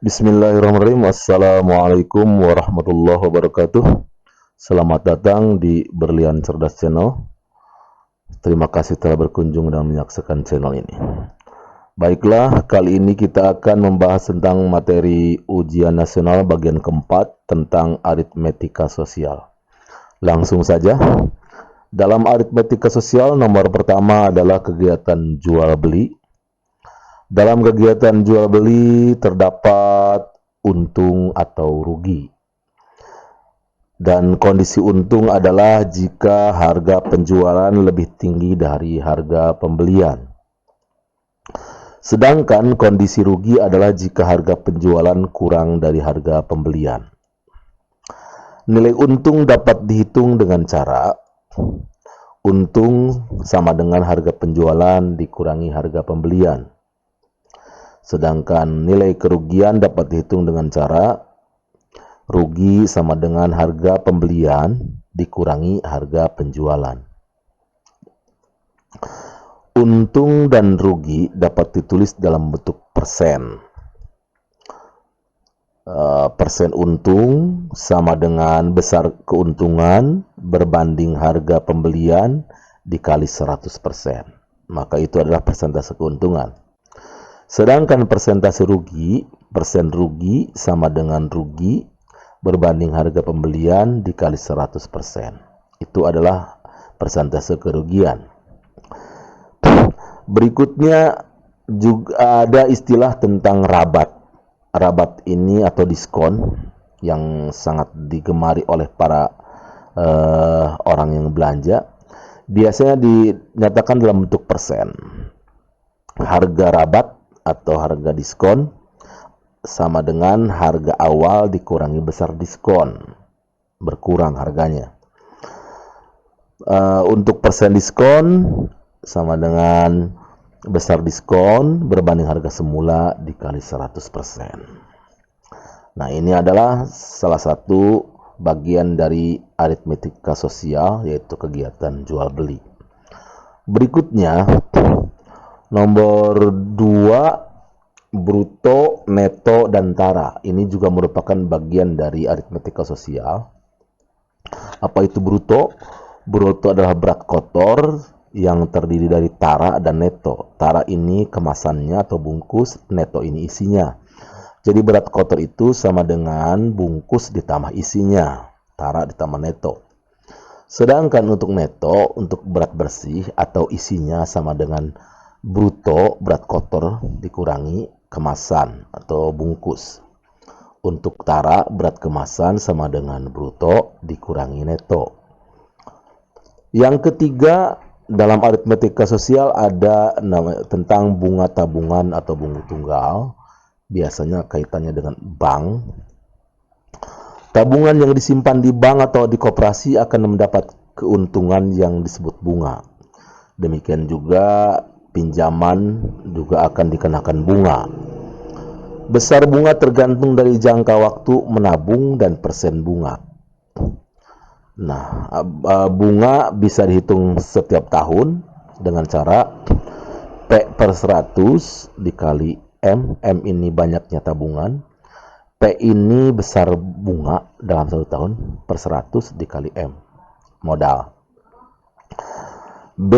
Bismillahirrahmanirrahim. Assalamualaikum warahmatullahi wabarakatuh. Selamat datang di Berlian Cerdas Channel. Terima kasih telah berkunjung dan menyaksikan channel ini. Baiklah, kali ini kita akan membahas tentang materi ujian nasional bagian keempat tentang aritmetika sosial. Langsung saja. Dalam aritmetika sosial, nomor pertama adalah kegiatan jual beli. Dalam kegiatan jual beli terdapat untung atau rugi. Dan kondisi untung adalah jika harga penjualan lebih tinggi dari harga pembelian. Sedangkan kondisi rugi adalah jika harga penjualan kurang dari harga pembelian. Nilai untung dapat dihitung dengan cara untung sama dengan harga penjualan dikurangi harga pembelian. Sedangkan nilai kerugian dapat dihitung dengan cara rugi sama dengan harga pembelian dikurangi harga penjualan. Untung dan rugi dapat ditulis dalam bentuk persen. Persen untung sama dengan besar keuntungan berbanding harga pembelian dikali 100%. Maka itu adalah persentase keuntungan. Sedangkan persentase rugi, persen rugi sama dengan rugi berbanding harga pembelian dikali 100%. Itu adalah persentase kerugian. Berikutnya juga ada istilah tentang rabat. Rabat ini atau diskon yang sangat digemari oleh para orang yang belanja. Biasanya dinyatakan dalam bentuk persen. Harga rabat atau harga diskon sama dengan harga awal dikurangi besar diskon, berkurang harganya. Untuk persen diskon sama dengan besar diskon berbanding harga semula dikali 100%. Nah, ini adalah salah satu bagian dari aritmetika sosial, yaitu kegiatan jual beli. Berikutnya nomor 2, bruto, neto, dan tara. Ini juga merupakan bagian dari aritmetika sosial. Apa itu bruto? Bruto adalah berat kotor yang terdiri dari tara dan neto. Tara ini kemasannya atau bungkus, neto ini isinya. Jadi berat kotor itu sama dengan bungkus ditambah isinya, tara ditambah neto. Sedangkan untuk neto, untuk berat bersih atau isinya sama dengan bruto, berat kotor dikurangi kemasan atau bungkus. Untuk tara, berat kemasan sama dengan bruto dikurangi neto. Yang ketiga, dalam aritmetika sosial ada tentang bunga tabungan atau bunga tunggal. Biasanya kaitannya dengan bank. Tabungan yang disimpan di bank atau di koperasi akan mendapat keuntungan yang disebut bunga. Demikian juga pinjaman juga akan dikenakan bunga. Besar bunga tergantung dari jangka waktu menabung dan persen bunga. Nah, bunga bisa dihitung setiap tahun dengan cara P per 100 dikali M. M ini banyaknya tabungan. P ini besar bunga dalam 1 tahun per 100 dikali M. Modal. B,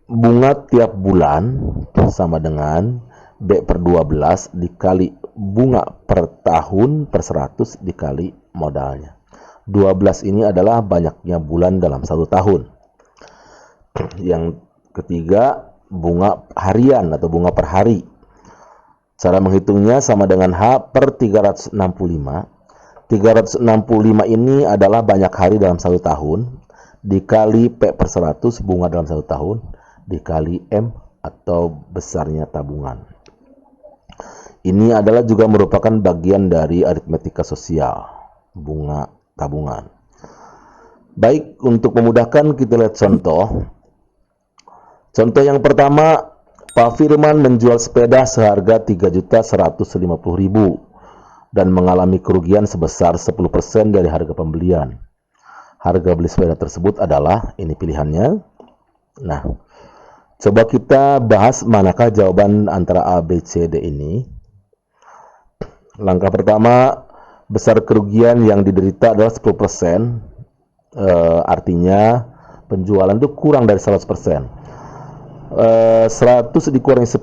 bunga tiap bulan sama dengan B per 12 dikali bunga per tahun per 100 dikali modalnya. 12 ini adalah banyaknya bulan dalam 1 tahun. Yang ketiga, bunga harian atau bunga per hari. Cara menghitungnya sama dengan H per 365. 365 ini adalah banyak hari dalam 1 tahun dikali P per 100 bunga dalam 1 tahun dikali M atau besarnya tabungan. Ini adalah juga merupakan bagian dari aritmetika sosial, bunga tabungan. Baik, untuk memudahkan kita lihat contoh. Contoh yang pertama, Pak Firman menjual sepeda seharga 3.150.000 dan mengalami kerugian sebesar 10% dari harga pembelian. Harga beli sepeda tersebut adalah, ini pilihannya. Nah, coba kita bahas manakah jawaban antara A, B, C, D ini. Langkah pertama, besar kerugian yang diderita adalah 10%. Artinya penjualan itu kurang dari 100%. 100 dikurangi 10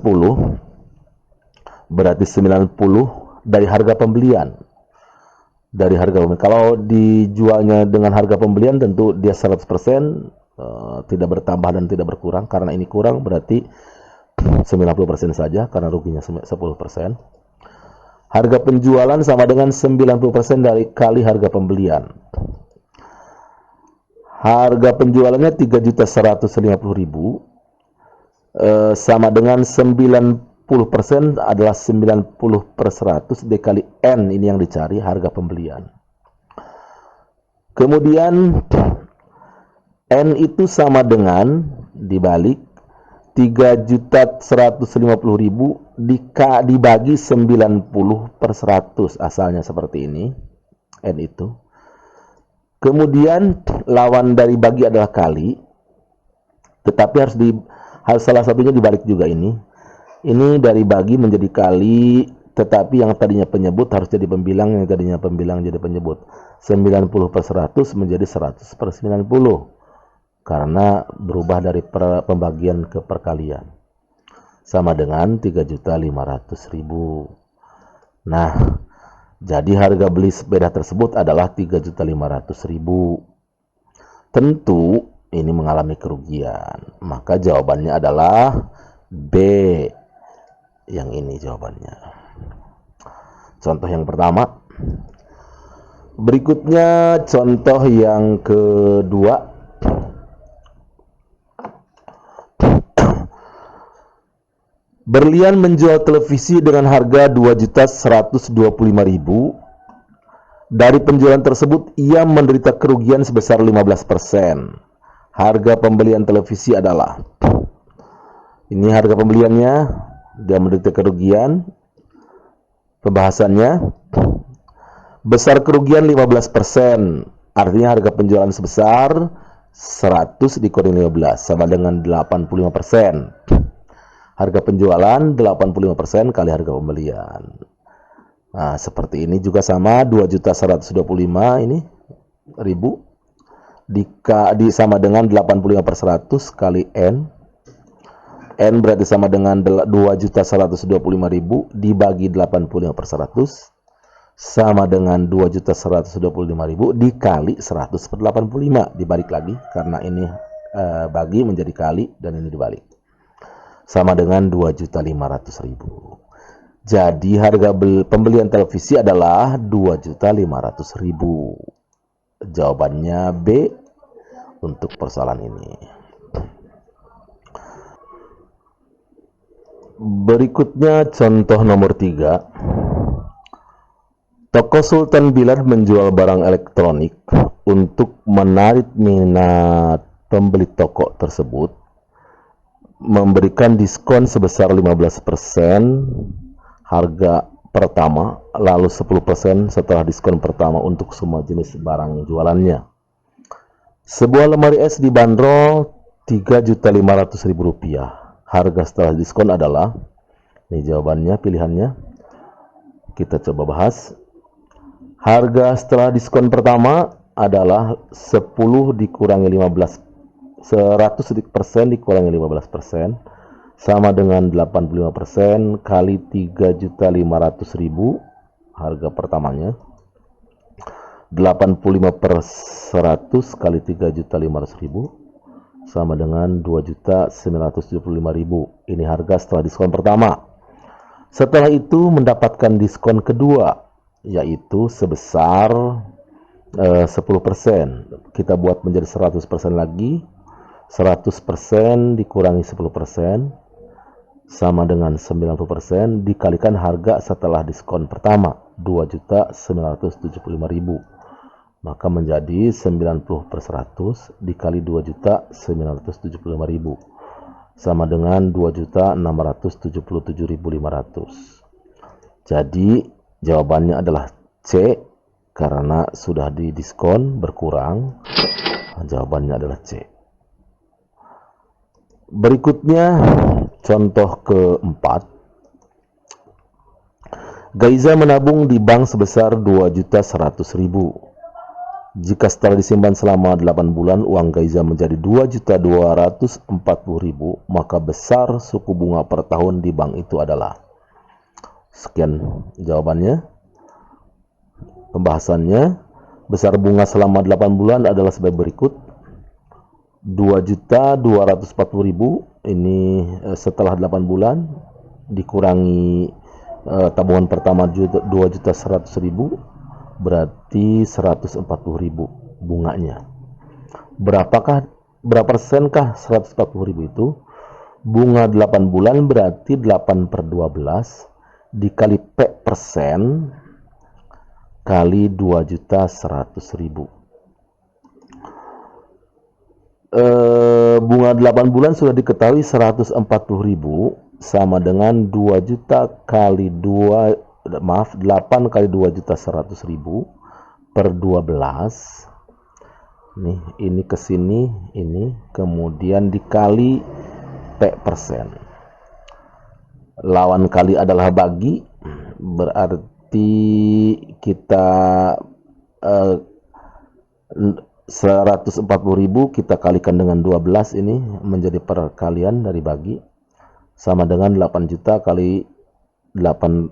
berarti 90 dari harga pembelian. Kalau dijualnya dengan harga pembelian tentu dia 100%, tidak bertambah dan tidak berkurang. Karena ini kurang berarti 90% saja karena ruginya 10%. Harga penjualan sama dengan 90% dari kali harga pembelian. Harga penjualannya 3.150.000 sama dengan 90% adalah 90/100 dikali N, ini yang dicari harga pembelian. Kemudian N itu sama dengan dibalik 3.150.000 dibagi 90/100, asalnya seperti ini N itu. Kemudian lawan dari bagi adalah kali, tetapi harus salah satunya dibalik juga ini. Ini dari bagi menjadi kali, tetapi yang tadinya penyebut harus jadi pembilang, yang tadinya pembilang jadi penyebut. 90/100 menjadi 100/90 karena berubah dari pembagian ke perkalian. Sama dengan 3.500.000. Nah, jadi harga beli sepeda tersebut adalah 3.500.000. Tentu ini mengalami kerugian. Maka jawabannya adalah B. Yang ini jawabannya. Contoh yang pertama. Berikutnya contoh yang kedua. Berlian menjual televisi dengan harga 2.125.000. Dari penjualan tersebut ia menderita kerugian sebesar 15%. Harga pembelian televisi adalah, ini harga pembeliannya, dia menderita kerugian. Pembahasannya, besar kerugian 15%, artinya harga penjualan sebesar 100 dikurangi 15 sama dengan 85%. Harga penjualan 85% kali harga pembelian. Nah, seperti ini juga sama, 2.125 ini ribu sama dengan 85/100 kali N. N berarti sama dengan 2.125.000 dibagi 85/100 sama dengan 2.125.000 dikali 100/85. Dibalik lagi karena ini bagi menjadi kali dan ini dibalik. Sama dengan 2.500.000. Jadi harga pembelian televisi adalah 2.500.000. Jawabannya B untuk persoalan ini. Berikutnya contoh nomor 3. Toko Sultan Bilad menjual barang elektronik. Untuk menarik minat pembeli toko tersebut, memberikan diskon sebesar 15% harga pertama, lalu 10% setelah diskon pertama untuk semua jenis barang jualannya. Sebuah lemari es dibanderol Rp3.500.000. Harga setelah diskon adalah, ini jawabannya, pilihannya. Kita coba bahas. Harga setelah diskon pertama adalah 10 dikurangi 15, 100% dikurangi 15% sama dengan 85% kali 3.500.000 harga pertamanya. 85/100 kali 3.500.000 sama dengan 2.975.000. Ini harga setelah diskon pertama. Setelah itu mendapatkan diskon kedua, yaitu sebesar 10%. Kita buat menjadi 100% lagi. 100% dikurangi 10% sama dengan 90% dikalikan harga setelah diskon pertama, 2.975.000. Maka menjadi 90/100 dikali 2.975.000 sama dengan 2.677.500. Jadi jawabannya adalah C, karena sudah didiskon berkurang. Jawabannya adalah C. Berikutnya contoh keempat. Gaiza menabung di bank sebesar 2.100.000. Jika setelah disimpan selama 8 bulan, uang Gaiza menjadi 2.240.000, maka besar suku bunga per tahun di bank itu adalah. Sekian jawabannya. Pembahasannya, besar bunga selama 8 bulan adalah sebagai berikut. 2.240.000 ini setelah 8 bulan dikurangi tabungan pertama 2.100.000, berarti 140.000 bunganya. Berapa persenkah 140.000 itu? Bunga 8 bulan berarti 8/12 dikali P persen kali 2.100.000. Bunga 8 bulan sudah diketahui 140.000 sama dengan 2 juta kali 8 kali 2.100.000 per 12. Ini ke sini, ini kemudian dikali P persen. Lawan kali adalah bagi, berarti kita 140.000 kita kalikan dengan 12, ini menjadi perkalian dari bagi, sama dengan 8 juta kali 8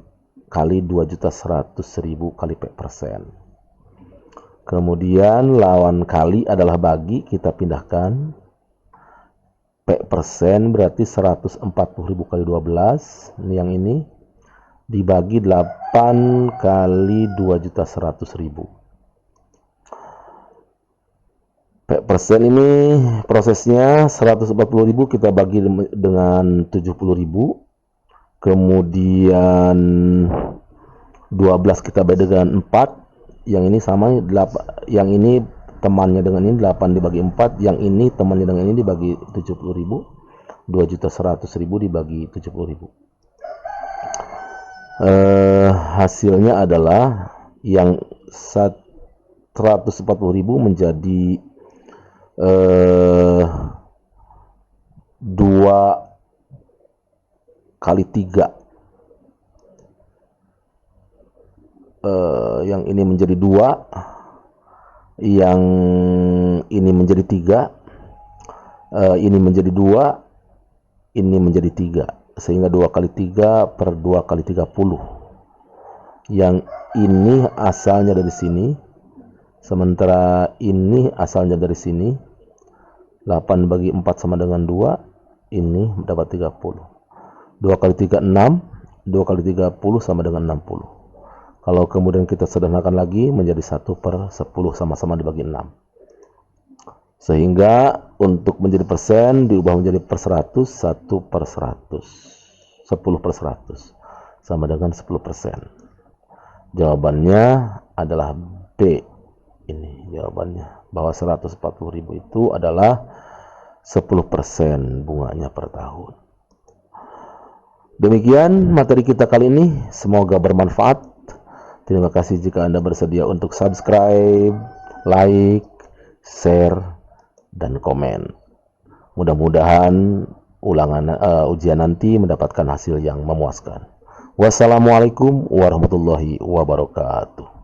kali 2.100.000 kali P persen. Kemudian lawan kali adalah bagi, kita pindahkan. P persen berarti 140.000 kali 12, ini yang ini, dibagi 8 kali 2.100.000. P persen ini prosesnya 140.000 kita bagi dengan 70.000. Kemudian 12 kita bagi dengan 4. Yang ini sama, yang ini temannya dengan ini 8 dibagi 4, yang ini temannya dengan ini dibagi 70.000. 2.100.000 dibagi 70.000. Hasilnya adalah yang 140.000 menjadi 2 kali 3. Yang ini menjadi 2, yang ini menjadi 3, ini menjadi 2, ini menjadi 3, sehingga 2 kali 3 per 2 kali 30. Yang ini asalnya dari sini, sementara ini asalnya dari sini. 8 bagi 4 sama dengan 2, ini dapat 30. 2 kali 3 6, 2 kali 30 sama dengan 60. Kalau kemudian kita sederhanakan lagi menjadi 1/10, sama-sama dibagi 6. Sehingga untuk menjadi persen diubah menjadi per 100, 1/100. 10/100 sama dengan 10%. Jawabannya adalah B. Ini jawabannya, bahwa 140.000 itu adalah 10% bunganya per tahun. Demikian materi kita kali ini, semoga bermanfaat. Terima kasih jika Anda bersedia untuk subscribe, like, share, dan komen. Mudah-mudahan ujian nanti mendapatkan hasil yang memuaskan. Wassalamualaikum warahmatullahi wabarakatuh.